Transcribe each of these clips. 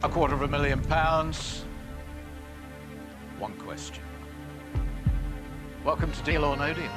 £250,000. One question. Welcome to Deal or No Deal.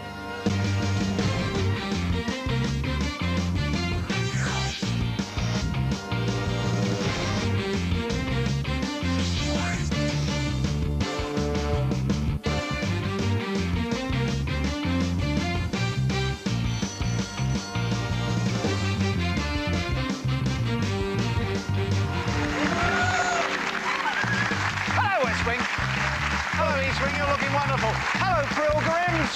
Hello, East Wing, you're looking wonderful. Hello, Krill Grims.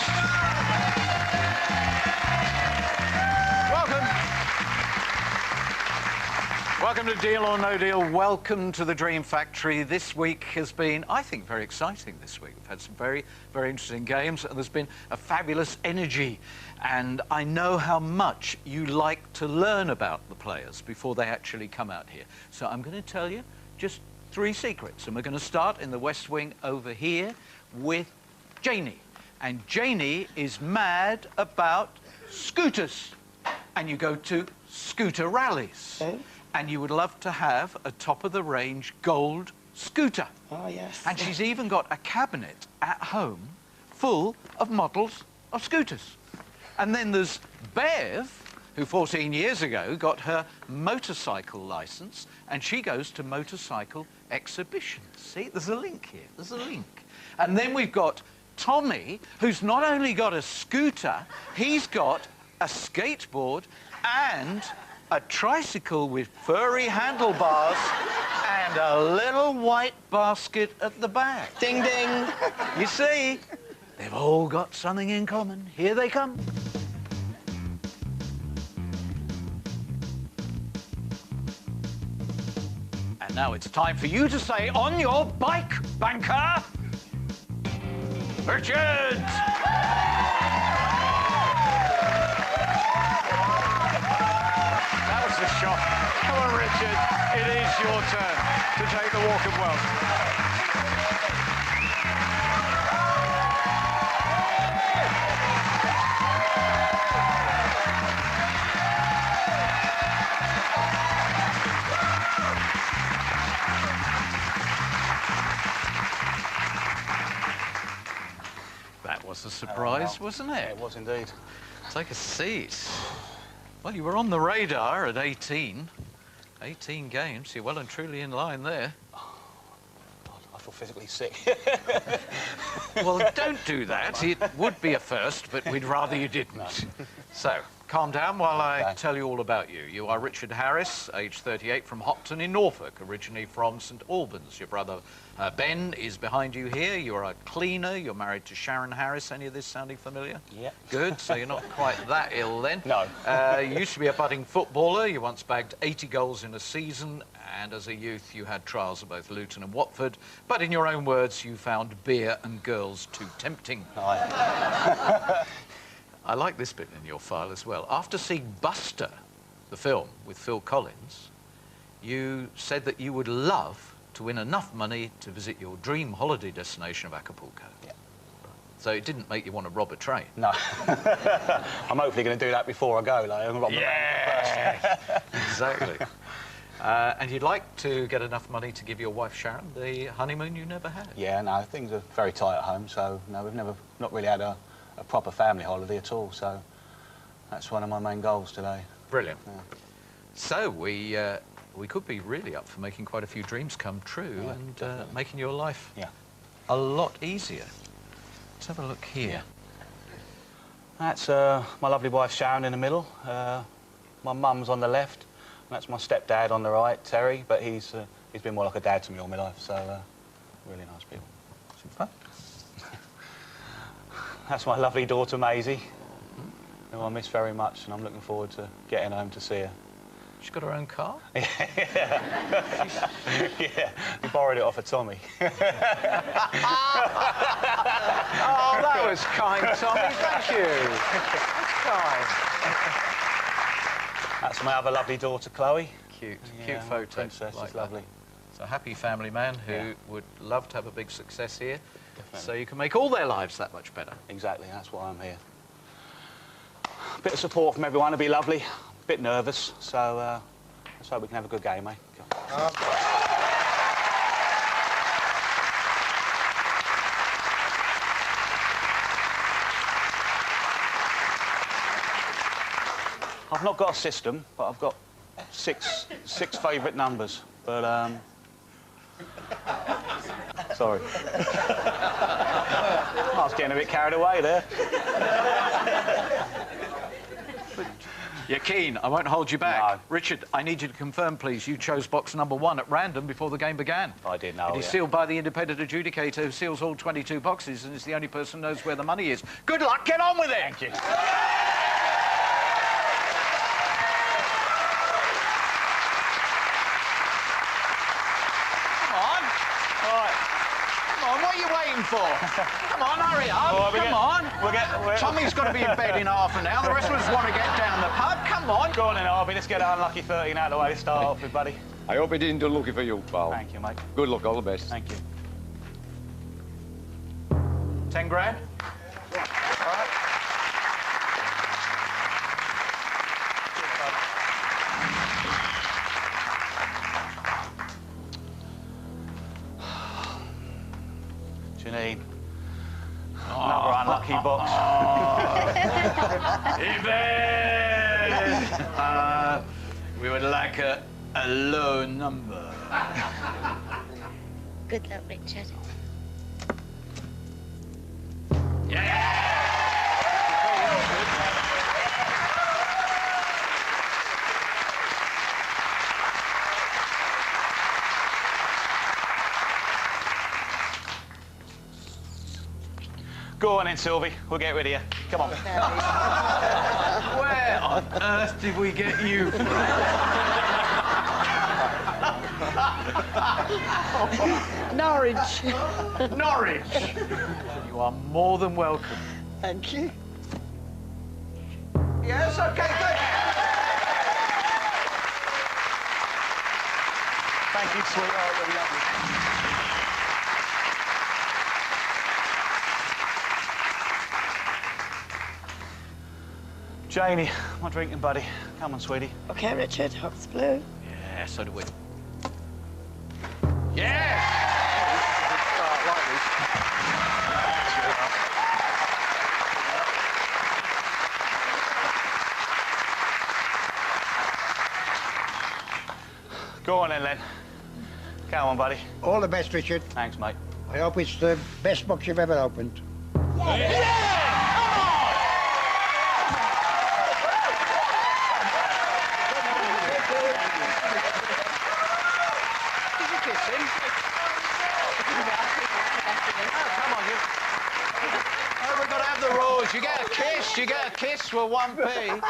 Welcome to Deal or No Deal. Welcome to the Dream Factory. This week has been, I think, very exciting this week. We've had some very, very interesting games, and there's been a fabulous energy. And I know how much you like to learn about the players before they actually come out here. So I'm going to tell you just 3 secrets, and we're going to start in the West Wing over here with Janie. And Janie is mad about scooters. And you go to scooter rallies. Okay. And you would love to have a top-of-the-range gold scooter. Oh, yes. And she's even got a cabinet at home full of models of scooters. And then there's Bev, who 14 years ago got her motorcycle licence, and she goes to motorcycle exhibitions. See, there's a link here, there's a link. And then we've got Tommy, who's not only got a scooter, he's got a skateboard and a tricycle with furry handlebars and a little white basket at the back. Ding, ding. You see, they've all got something in common. Here they come. And now it's time for you to say, on your bike, banker, Richard! That was the shot. Come on, Richard. It is your turn to take the walk of wealth. That was a surprise, wasn't it? Yeah, it was indeed. Take a seat. Well, you were on the radar at 18. 18 games. You're well and truly in line there. Oh, God, I feel physically sick. Well, don't do that. It would be a first, but we'd rather you didn't. No. So, calm down while I Okay. tell you all about you. You are Richard Harris, age 38, from Hopton in Norfolk, originally from St Albans. Your brother Ben is behind you here. You're a cleaner. You're married to Sharon Harris. Any of this sounding familiar? Yeah. Good, so you're not quite that ill then. No. You used to be a budding footballer. You once bagged 80 goals in a season, and as a youth you had trials at both Luton and Watford. But in your own words, you found beer and girls too tempting. Aye. I like this bit in your file as well. After seeing Buster, the film with Phil Collins, you said that you would love to win enough money to visit your dream holiday destination of Acapulco. Yeah. So it didn't make you want to rob a train? No. I'm hopefully going to do that before I go, like, and rob the bank first. Exactly. And you'd like to get enough money to give your wife Sharon the honeymoon you never had? Yeah, no, things are very tight at home, so no, we've not really had a proper family holiday at all, so that's one of my main goals today. Brilliant. Yeah. So we could be really up for making quite a few dreams come true, Yeah, and definitely. making your life Yeah. a lot easier. Let's have a look here. That's my lovely wife Sharon in the middle. My mum's on the left, and that's my stepdad on the right, Terry. But he's been more like a dad to me all my life, so really nice people. Super. That's my lovely daughter Maisie, who I miss very much, and I'm looking forward to getting home to see her. She's got her own car? Yeah, we borrowed it off of Tommy. Oh, that was kind, Tommy. Thank you. That's kind. That's my other lovely daughter Chloe. Cute, Yeah, cute my photo. princess like is that. lovely. It's a happy family man who Yeah. would love to have a big success here, Definitely. so you can make all their lives that much better. Exactly, that's why I'm here. A bit of support from everyone would be lovely. A bit nervous, so let's hope we can have a good game, eh? I've not got a system, but I've got six favourite numbers. But, sorry. I was getting a bit carried away there. You're keen. I won't hold you back. No. Richard, I need you to confirm, please, you chose box number 1 at random before the game began. I did know, It is sealed by the independent adjudicator who seals all 22 boxes and is the only person who knows where the money is. Good luck. Get on with it. Thank you. What are you waiting for? Come on, hurry up. Come on. Tommy's got to be in bed in half an hour. The rest of us want to get down the pub. Come on. Go on then, Harvey. Let's get an unlucky 13 out of the way to start off with, buddy. I hope it didn't do lucky for you, pal. Thank you, mate. Good luck, all the best. Thank you. 10 grand? All right. Janine. Another unlucky box. Even! We would like a low number. Good luck, Richard. Go on then, Sylvie. We'll get rid of you. Come on. Where on earth did we get you from? Norwich. Norwich! You are more than welcome. Thank you. Yes, OK, good. Thank you, sweetheart. You're lovely. Janie, my drinking buddy. Come on, sweetie. OK, Richard, Hops Blue. Yeah, so do we. Yeah! Go on then, Len. Come on, buddy. All the best, Richard. Thanks, mate. I hope it's the best box you've ever opened. Oh, we've got to have the rules. You get a kiss. You get a kiss for 1p.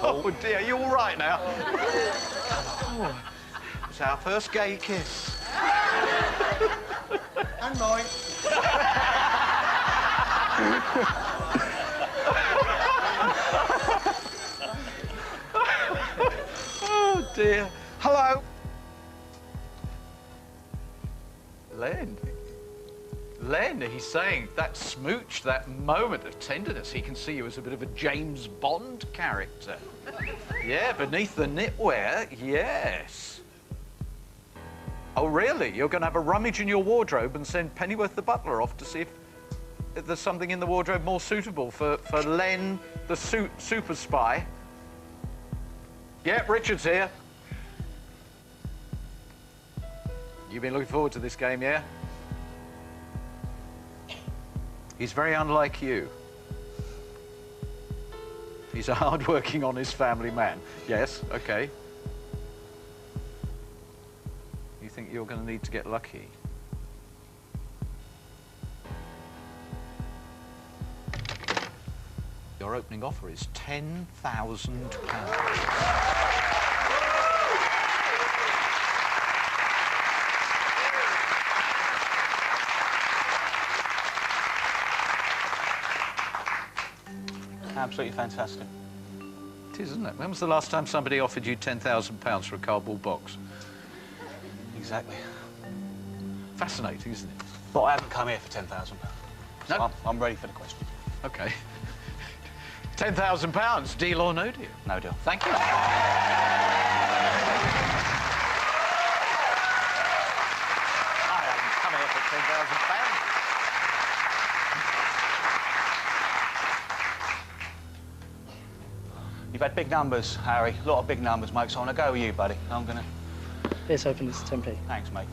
Oh dear, you all right now? It's our first gay kiss. And mine. Oh dear. Hello. Len. Len, he's saying that smooch, that moment of tenderness, he can see you as a bit of a James Bond character. Yeah, beneath the knitwear, yes. Oh, really? You're going to have a rummage in your wardrobe and send Pennyworth the butler off to see if there's something in the wardrobe more suitable for Len, the super spy? Yeah, Richard's here. You've been looking forward to this game, yeah? He's very unlike you. He's a hard-working, honest family man. Yes, OK. You think you're going to need to get lucky? Your opening offer is £10,000. Absolutely fantastic. It is, isn't it? When was the last time somebody offered you £10,000 for a cardboard box? Exactly. Fascinating, isn't it? But I haven't come here for £10,000. So No. I'm ready for the question. OK. £10,000, deal or no deal? No deal. Thank you. I am coming up at £10,000. You've had big numbers, Harry. A lot of big numbers, mate, so I'm going to go with you, buddy. I'm going to... Let's open this 10p. Thanks, mate.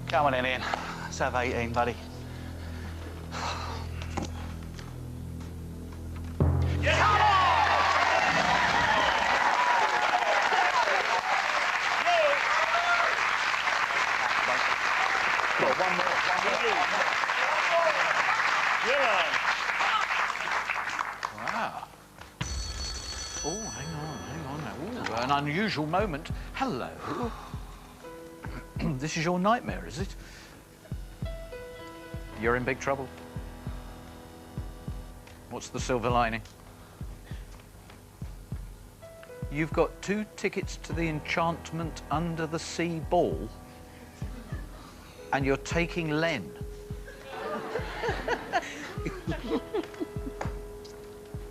Come on in, Ian. Let's have 18, buddy. Wow. Oh, hang on now. Ooh, an unusual moment. Hello. This is your nightmare, is it? You're in big trouble. What's the silver lining? You've got 2 tickets to the Enchantment Under the Sea ball, and you're taking Len.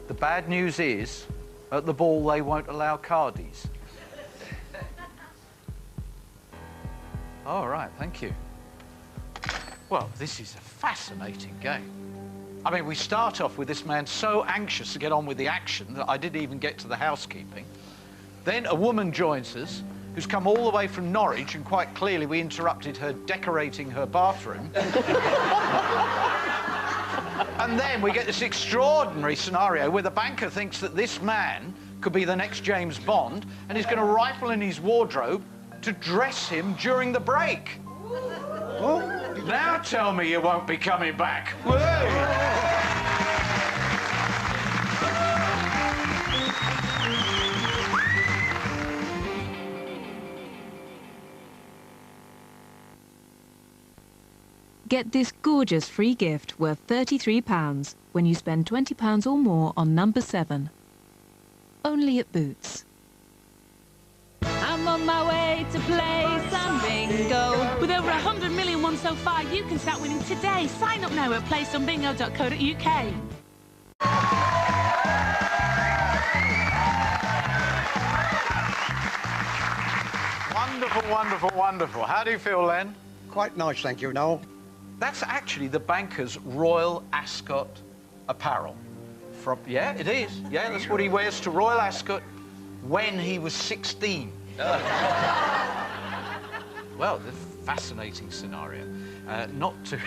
The bad news is, at the ball they won't allow cardies. All right, thank you. Well, this is a fascinating game. I mean, we start off with this man so anxious to get on with the action that I didn't even get to the housekeeping. Then a woman joins us who's come all the way from Norwich, and quite clearly we interrupted her decorating her bathroom. And then we get this extraordinary scenario where the banker thinks that this man could be the next James Bond, and he's going to rifle in his wardrobe to dress him during the break. Oh. Now tell me you won't be coming back. Get this gorgeous free gift worth £33 when you spend £20 or more on number 7. Only at Boots. I'm on my way to play some bingo. With over 100 million won so far, you can start winning today. Sign up now at playsomebingo.co.uk. Wonderful, wonderful, wonderful. How do you feel, Len? Quite nice, thank you, Noel. That's actually the banker's Royal Ascot apparel. Yeah, it is. Yeah, that's what he wears to Royal Ascot when he was 16. Well, the fascinating scenario. Not to...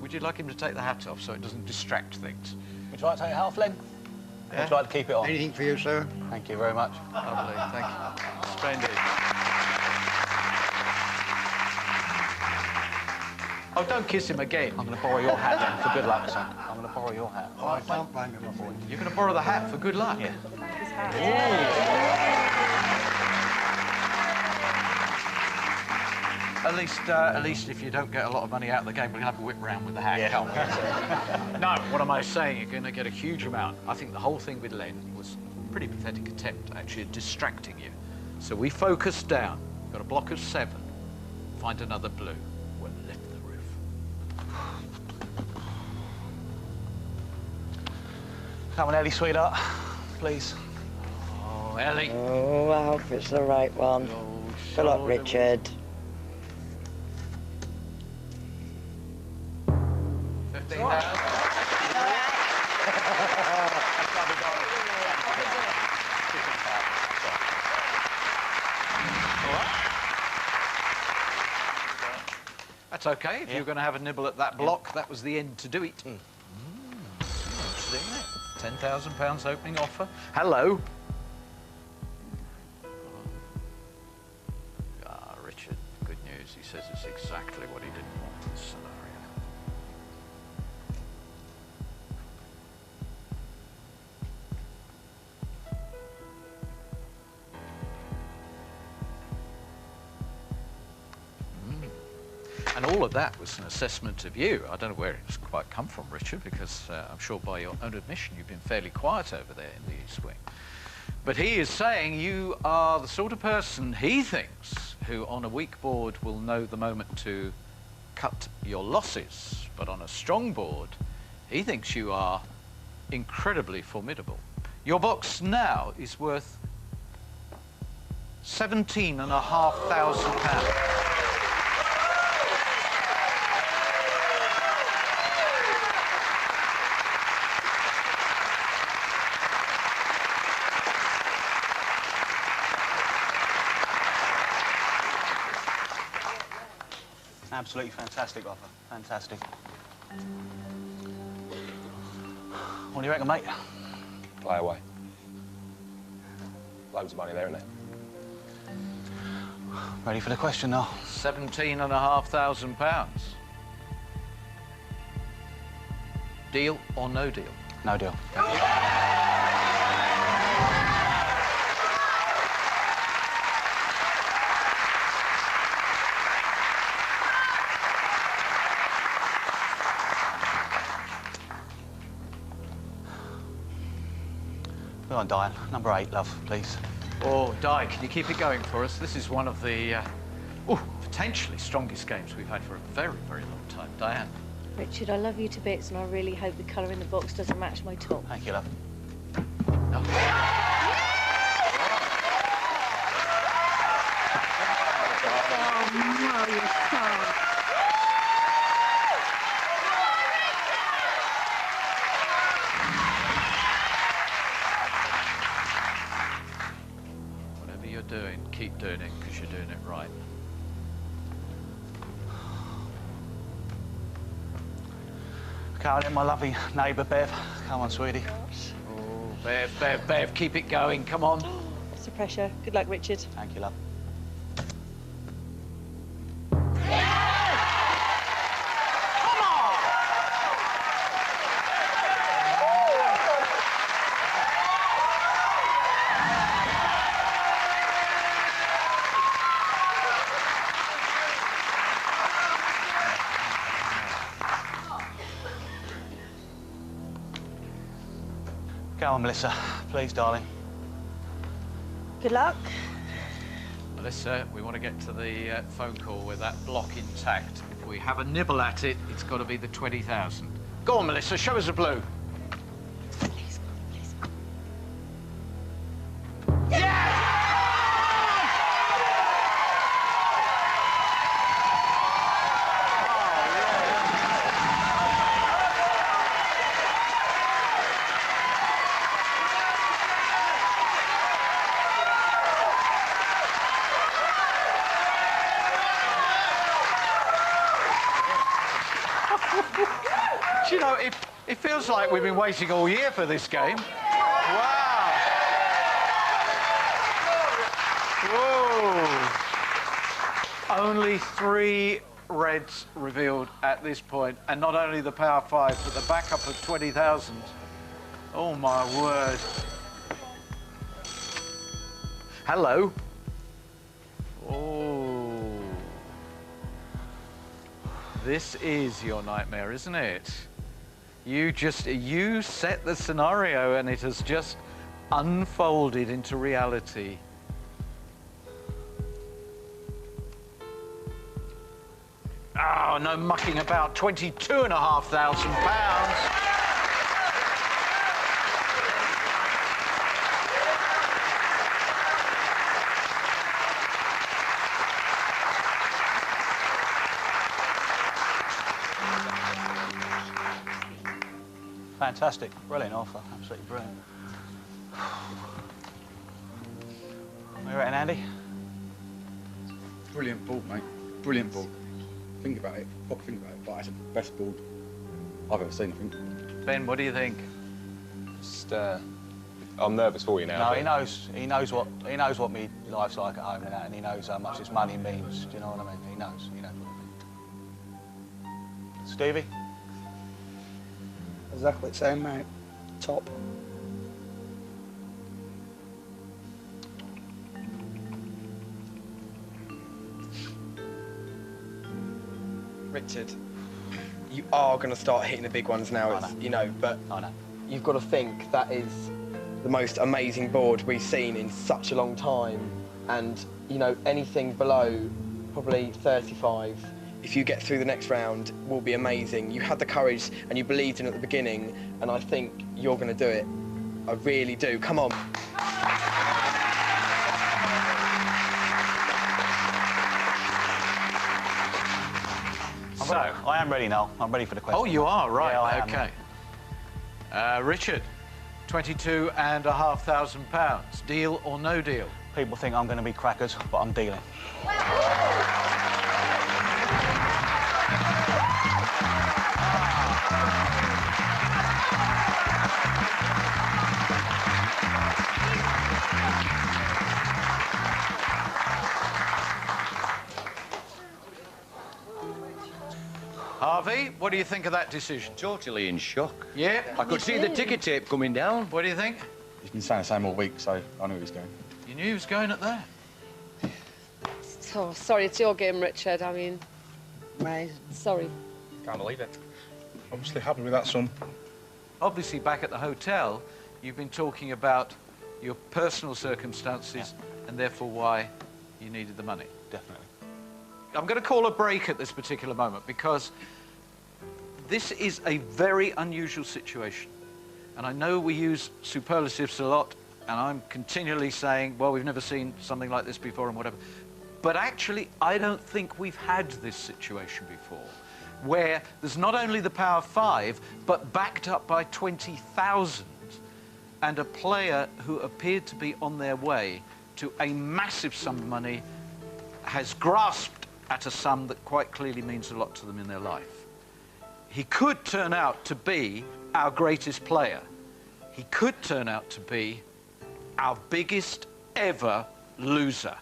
Would you like him to take the hat off so it doesn't distract things? Would you like to take it off, Len? Yeah? Would you like to keep it on? Anything for you, sir? Thank you very much. Lovely, thank you. Splendid. Oh, don't kiss him again. I'm going to borrow your hat then, for good luck, son. I'm going to borrow your hat. Oh, I can't blame you, my boy. You're going to borrow the hat for good luck? Yeah. At least if you don't get a lot of money out of the game, we're going to have a whip round with the hat, can't we? No, what am I saying? You're going to get a huge amount. I think the whole thing with Len was a pretty pathetic attempt, actually, at distracting you. So we focused down, got a block of 7, find another blue, we'll lift the roof. Come on, Ellie, sweetheart. Please. Oh, Ellie. Oh, I hope it's the right one. Oh, Good luck, sure. Richard. 15,000. That's okay. If you're going to have a nibble at that block, that was the end to do it. £10,000 opening offer. Hello. Ah, Richard, good news. He says it's exactly what he didn't want in this scenario. And all of that was an assessment of you. I don't know where it's quite come from, Richard, because I'm sure by your own admission you've been fairly quiet over there in the East Wing. But he is saying you are the sort of person he thinks who on a weak board will know the moment to cut your losses. But on a strong board, he thinks you are incredibly formidable. Your box now is worth £17,500. Absolutely fantastic offer. Fantastic. What do you reckon, mate? Play away. Loads of money there, isn't there? Ready for the question now? £17,500. Deal or no deal? No deal. Go on, Diane. Number 8, love, please. Oh, Di, can you keep it going for us? This is one of the potentially strongest games we've had for a very, very long time. Diane. Richard, I love you to bits, and I really hope the colour in the box doesn't match my top. Thank you, love. No. Oh, no, you're so... Whatever you're doing, keep doing it, because you're doing it right. Carolyn, my lovely neighbour, Bev. Come on, sweetie. Oh, Bev, keep it going, come on. What's the pressure? Good luck, Richard. Thank you, love. Go on, Melissa. Please, darling. Good luck. Melissa, we want to get to the phone call with that block intact. If we have a nibble at it, it's got to be the 20,000. Go on, Melissa, show us a blue. Please, please. Do you know, it feels like we've been waiting all year for this game. Wow. Whoa. Only 3 reds revealed at this point, and not only the power 5, but the backup of 20,000. Oh, my word. Hello. Oh. This is your nightmare, isn't it? You set the scenario and it has just unfolded into reality. Oh, no mucking about, £22,500. Fantastic. Brilliant offer. Absolutely brilliant. What do you reckon, Andy? Brilliant board, mate. Brilliant board. Think about it. Proper think about it. But it's the best board I've ever seen, I think. Ben, what do you think? Just, I'm nervous for you now. No, but- he knows what me life's like at home and that, and he knows how much this money means. Do you know what I mean? He knows what it means. Stevie? Exactly the same, mate. Top. Richard, you are going to start hitting the big ones now, you know, but you've got to think that is the most amazing board we've seen in such a long time. And, you know, anything below probably 35, if you get through the next round, will be amazing. You had the courage and you believed in it at the beginning, and I think you're going to do it. I really do. Come on. So, I am ready now. I'm ready for the question. Oh, you are, right. Yeah, I am. Okay. Richard, £22,500. Deal or no deal? People think I'm going to be crackers, but I'm dealing. Harvey, what do you think of that decision? Totally in shock. Yeah? I could see the ticket tape coming down. What do you think? He's been saying the same all week, so I knew he was going. You knew he was going at that? Oh, sorry, it's your game, Richard. I mean... Right. Sorry. Can't believe it. Obviously happy with that sum. Obviously, back at the hotel, you've been talking about your personal circumstances and therefore why you needed the money. Definitely. I'm going to call a break at this particular moment because this is a very unusual situation. And I know we use superlatives a lot, and I'm continually saying, well, we've never seen something like this before and whatever. But actually, I don't think we've had this situation before, where there's not only the power of 5, but backed up by 20,000, and a player who appeared to be on their way to a massive sum of money has grasped at a sum that quite clearly means a lot to them in their life. He could turn out to be our greatest player. He could turn out to be our biggest ever loser.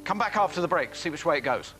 Come back after the break, see which way it goes.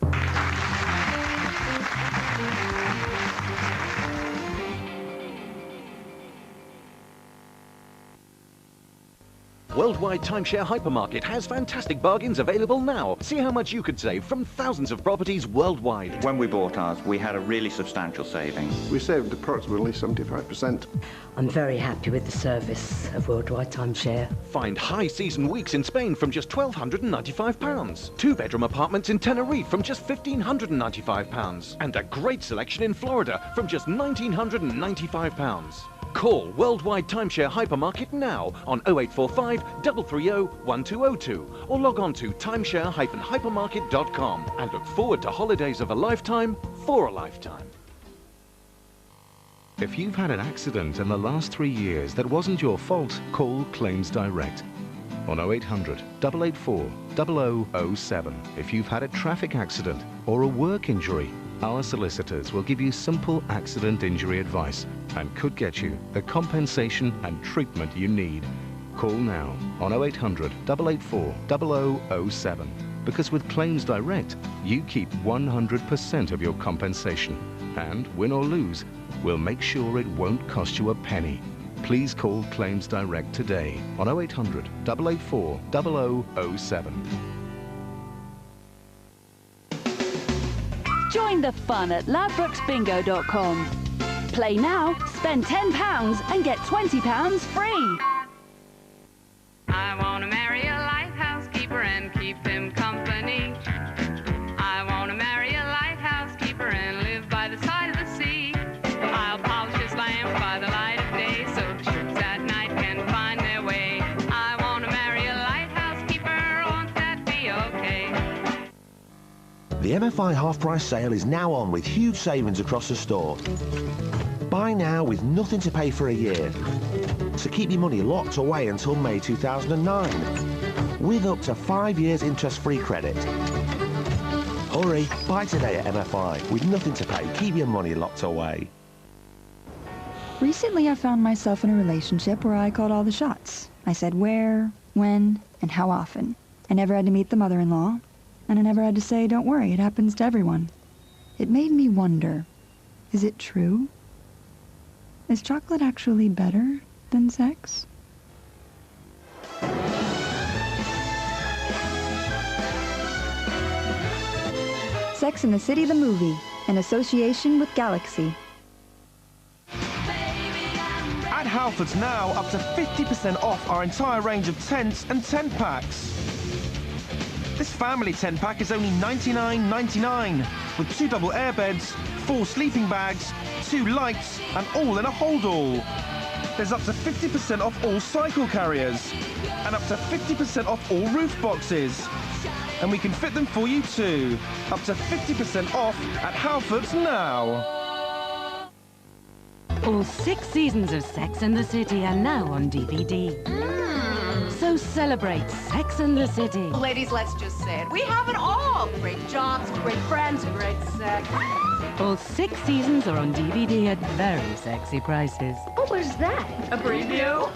Worldwide Timeshare Hypermarket has fantastic bargains available now. See how much you could save from thousands of properties worldwide. When we bought ours, we had a really substantial saving. We saved approximately 75%. I'm very happy with the service of Worldwide Timeshare. Find high season weeks in Spain from just £1,295. Two-bedroom apartments in Tenerife from just £1,595. And a great selection in Florida from just £1,995. Call Worldwide Timeshare Hypermarket now on 0845 330 1202 or log on to timeshare-hypermarket.com and look forward to holidays of a lifetime for a lifetime. If you've had an accident in the last 3 years that wasn't your fault, call Claims Direct on 0800 884 0007. If you've had a traffic accident or a work injury, our solicitors will give you simple accident injury advice and could get you the compensation and treatment you need. Call now on 0800 884 0007 because with Claims Direct, you keep 100% of your compensation and, win or lose, we'll make sure it won't cost you a penny. Please call Claims Direct today on 0800 884 0007. Join the fun at ladbrokesbingo.com. Play now, spend £10 and get £20 free. I want to marry a lighthouse keeper and keep him company. I want to marry a lighthouse keeper and live by the side of the sea. I'll polish his lamp by the light of day so the ships at night can find their way. I want to marry a lighthouse keeper, won't that be okay? The MFI half-price sale is now on with huge savings across the store. Buy now with nothing to pay for a year. So keep your money locked away until May 2009 with up to 5 years interest-free credit. Hurry, buy today at MFI with nothing to pay. Keep your money locked away. Recently I found myself in a relationship where I called all the shots. I said where, when, and how often. I never had to meet the mother-in-law, and I never had to say, don't worry, it happens to everyone. It made me wonder, is it true? Is chocolate actually better than sex? Sex and the City the movie, in association with Galaxy. At Halfords now, up to 50% off our entire range of tents and tent packs. This family tent pack is only $99.99, with 2 double air beds, 4 sleeping bags, 2 lights, and all in a hold-all. There's up to 50% off all cycle carriers, and up to 50% off all roof boxes. And we can fit them for you too. Up to 50% off at Halfords now. All 6 seasons of Sex and the City are now on DVD. So celebrate Sex and the City. Ladies, let's just say it. We have it all. Great jobs, great friends, great sex. All 6 seasons are on DVD at very sexy prices. What was that? A preview?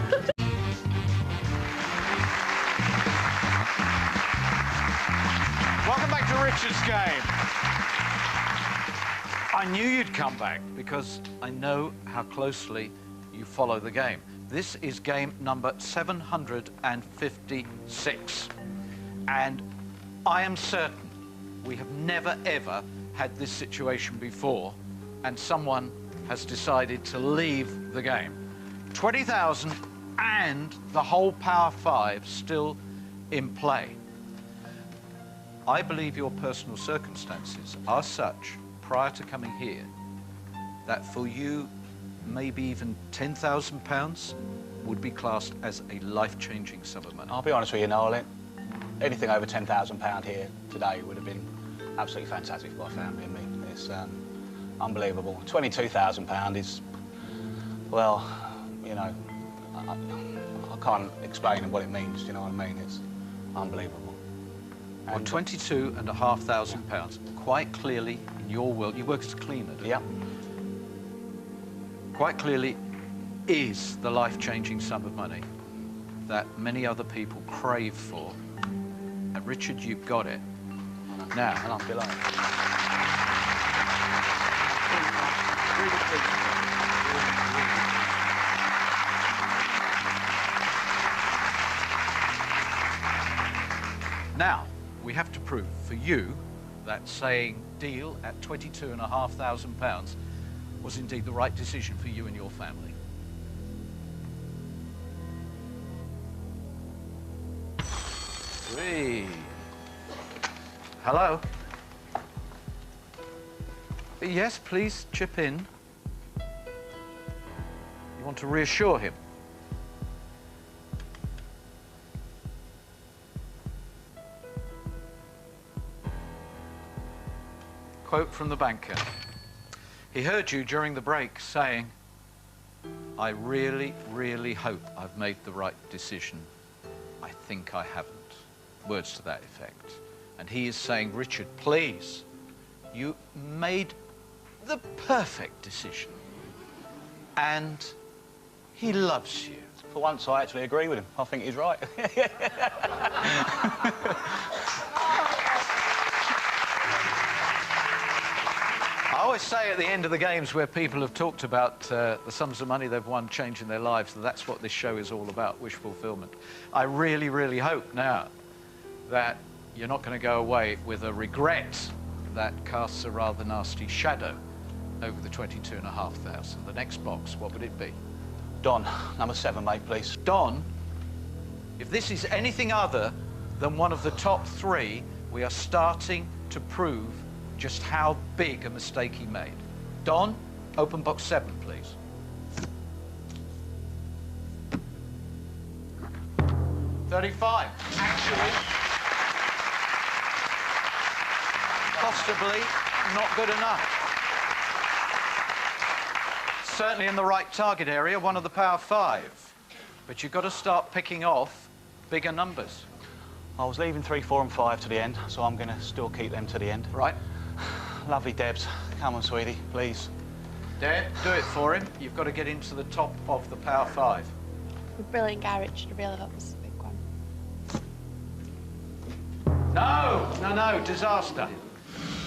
Welcome back to Richard's game. I knew you'd come back because I know how closely you follow the game. This is game number 756. And I am certain we have never, ever had this situation before, and someone has decided to leave the game. 20,000 and the whole Power 5 still in play. I believe your personal circumstances are such prior to coming here that for you, maybe even £10,000 would be classed as a life-changing sum of money. I'll be honest with you, Noel, anything over £10,000 here today would have been absolutely fantastic for my family and me. It's unbelievable. £22,000 is, well, you know, I can't explain what it means, do you know what I mean? It's unbelievable. Well, £22,500, quite clearly in your world, you work as a cleaner, don't you? Yep. Quite clearly is the life-changing sum of money that many other people crave for. And Richard, you've got it. Now, and I'm delighted. Now, we have to prove for you that saying deal at £22,500 was indeed the right decision for you and your family. Three. Hello? Yes, please chip in. You want to reassure him? Quote from the banker. He heard you during the break saying, I really, really hope I've made the right decision. I think I haven't. Words to that effect. And he is saying, Richard, please, you made the perfect decision. And he loves you. For once, I actually agree with him. I think he's right. I always say at the end of the games where people have talked about the sums of money they've won changing their lives, that's what this show is all about, wish fulfillment. I really, really hope now that you're not going to go away with a regret that casts a rather nasty shadow over the 22,500. The next box, what would it be? Don, number 7, mate, please. Don, if this is anything other than one of the top 3, we are starting to prove just how big a mistake he made. Don, open box 7, please. $35. Actually, possibly not good enough. Certainly in the right target area, one of the Power 5. But you've got to start picking off bigger numbers. I was leaving 3, 4 and 5 to the end, so I'm going to still keep them to the end. Right. Lovely Debs. Come on, sweetie, please. Deb, do it for him. You've got to get into the top of the Power 5. Brilliant, Garage. I really hope this is a big one. No, no, no, disaster.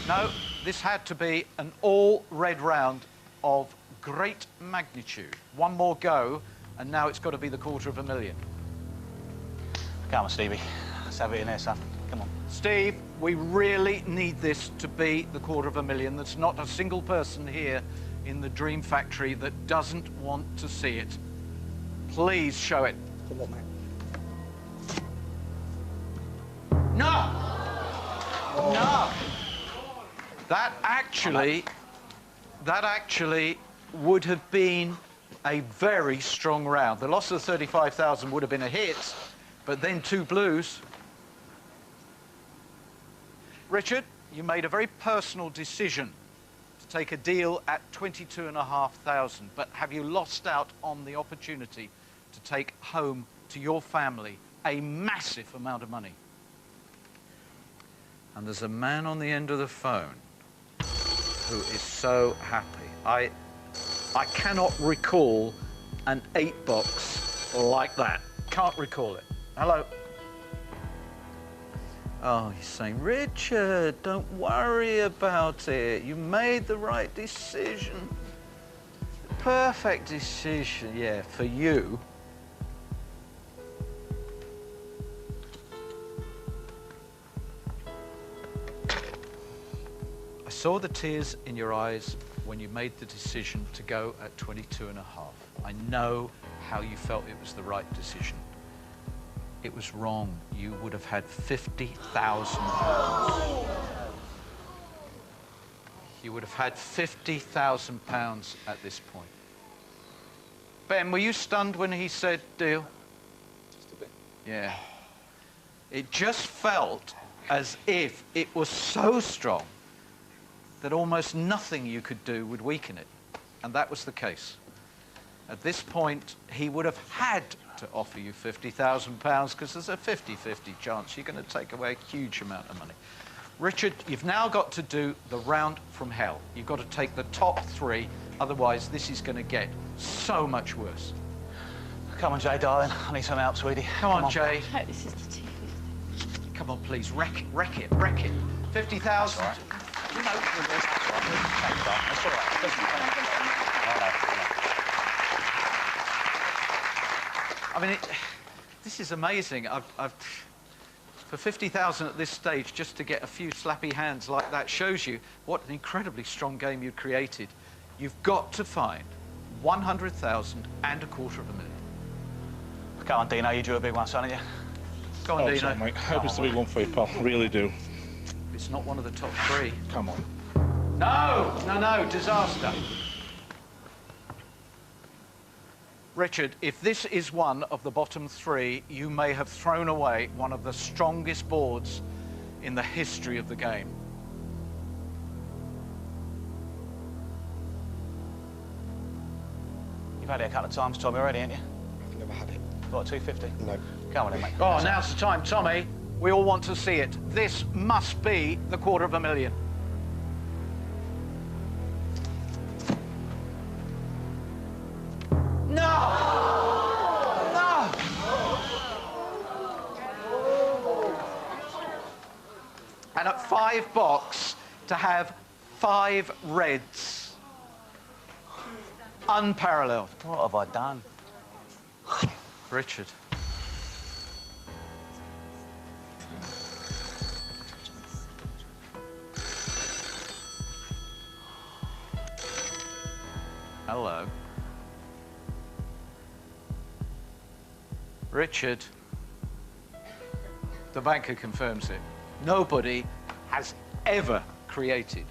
No, this had to be an all-red round of great magnitude. One more go, and now it's got to be the $250,000. Come on, Stevie. Let's have it in there, son. Come on. Steve, we really need this to be the $250,000. There's not a single person here in the Dream Factory that doesn't want to see it. Please show it. Come on, mate. No! No! That actually would have been a very strong round. The loss of 35,000 would have been a hit, but then 2 blues. Richard, you made a very personal decision to take a deal at 22,500, but have you lost out on the opportunity to take home to your family a massive amount of money? And there's a man on the end of the phone who is so happy. I cannot recall an 8-box like that. Can't recall it. Hello. Oh, he's saying, Richard, don't worry about it. You made the right decision. The perfect decision, yeah, for you. I saw the tears in your eyes when you made the decision to go at 22.5. I know how you felt it was the right decision. It was wrong. You would have had £50,000. You would have had £50,000 at this point. Ben, were you stunned when he said deal? Just a bit. Yeah. It just felt as if it was so strong that almost nothing you could do would weaken it. And that was the case. At this point, he would have had to offer you £50,000 because there's a 50-50 chance you're going to take away a huge amount of money. Richard, you've now got to do the round from hell. You've got to take the top 3, otherwise this is going to get so much worse. Come on, Jay, darling. I need some help, sweetie. Come on, Jay. I hope this is the 250. Come on, please, wreck it, wreck it, wreck it. 50,000. Right. You know, That's all right. I mean, this is amazing. For 50,000 at this stage, just to get a few slappy hands like that shows you what an incredibly strong game you've created. You've got to find 100,000 and $250,000. Come on, Dino, you drew a big one, son, didn't you? Go on, Dino. Sorry, mate. I hope it's the big one for you, pal. Really do. It's not one of the top 3. Come on. No, no, no, disaster. Richard, if this is one of the bottom 3, you may have thrown away one of the strongest boards in the history of the game. You've had it a couple of times, Tommy, already, haven't you? I've never had it. What, 250? No. Come on then, mate. Oh, now's the time, Tommy. We all want to see it. This must be the $250,000. No! No! And at 5 box, to have 5 reds. Unparalleled. What have I done? Richard. Hello. Richard, the banker confirms it. Nobody has ever created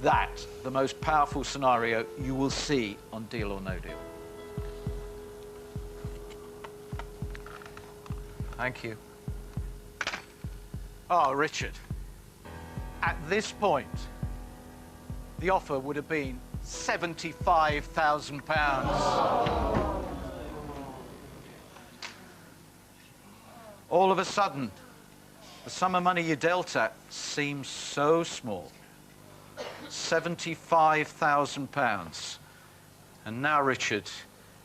that, the most powerful scenario you will see on Deal or No Deal. Thank you. Oh, Richard, at this point, the offer would have been £75,000. All of a sudden, the sum of money you dealt at seems so small. £75,000. And now, Richard,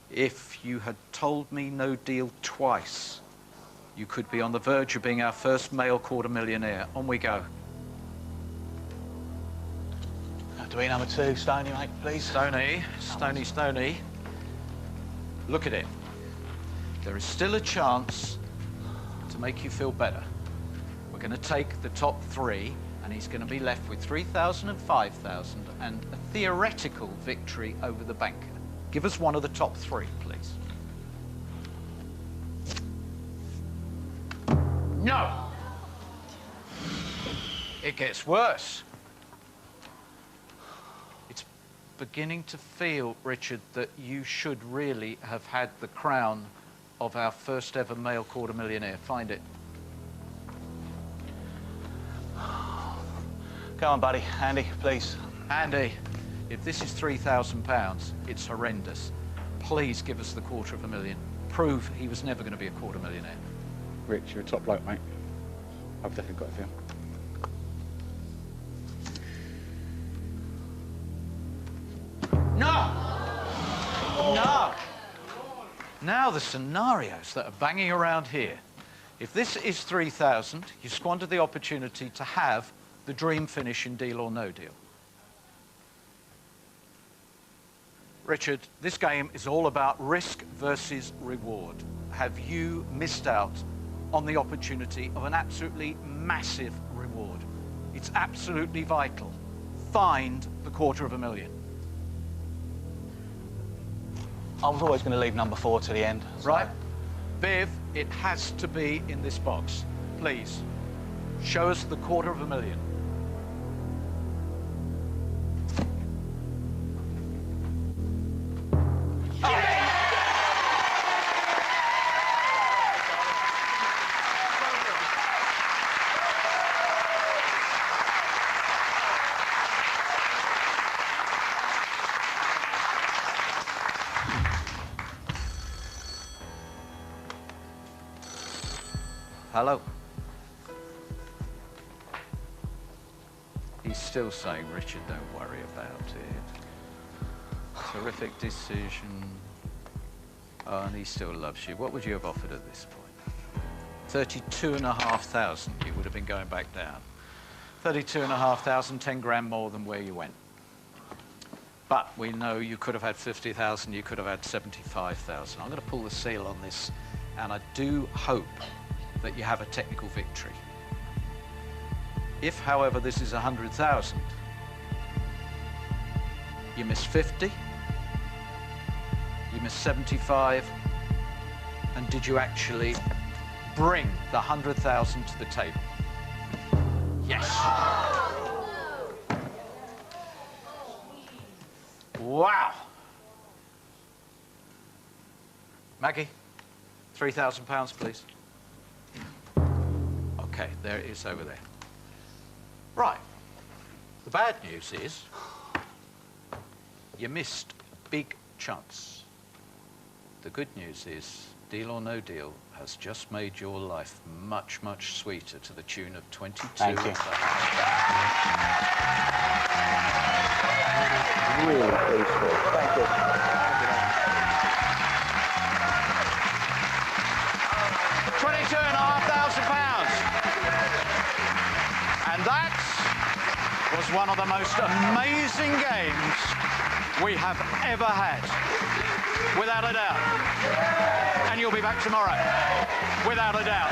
if you had told me no deal twice, you could be on the verge of being our first male $250,000. On we go. Do we number 2, Stoney, mate, please? Stoney, Stoney, Stoney. Look at it. There is still a chance to make you feel better. We're going to take the top 3, and he's going to be left with 3,000 and 5,000 and a theoretical victory over the banker. Give us one of the top 3, please. No! It gets worse. It's beginning to feel, Richard, that you should really have had the crown of our first ever male quarter millionaire. Find it. Go on, buddy. Andy, please. Andy, if this is £3,000, it's horrendous. Please give us the £250,000. Prove he was never going to be a quarter millionaire. Rich, you're a top bloke, mate. I've definitely got it for you. No! No! Now the scenarios that are banging around here. If this is 3,000, you squander the opportunity to have the dream finish in Deal or No Deal. Richard, this game is all about risk versus reward. Have you missed out on the opportunity of an absolutely massive reward? It's absolutely vital. Find the $250,000. I was always going to leave number 4 to the end. So. Right. Viv, it has to be in this box. Please, show us the $250,000. Hello. He's still saying, Richard, don't worry about it. Terrific decision. Oh, and he still loves you. What would you have offered at this point? 32,500, you would have been going back down. 32,500, 10 grand more than where you went. But we know you could have had 50,000, you could have had 75,000. I'm going to pull the seal on this, and I do hope that you have a technical victory. If, however, this is 100,000, you miss 50, you miss 75, and did you actually bring the 100,000 to the table? Yes. Wow. Maggie, £3,000, please. Okay, there it is over there. Right. The bad news is you missed a big chance. The good news is Deal or No Deal has just made your life much, much sweeter to the tune of 22. Thank you. Really peaceful. Thank you. £22,500. And that was one of the most amazing games we have ever had, without a doubt. And you'll be back tomorrow, without a doubt.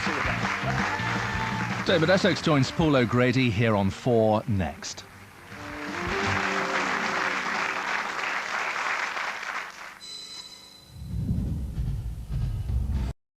See you then. David Essex joins Paul O'Grady here on 4 next.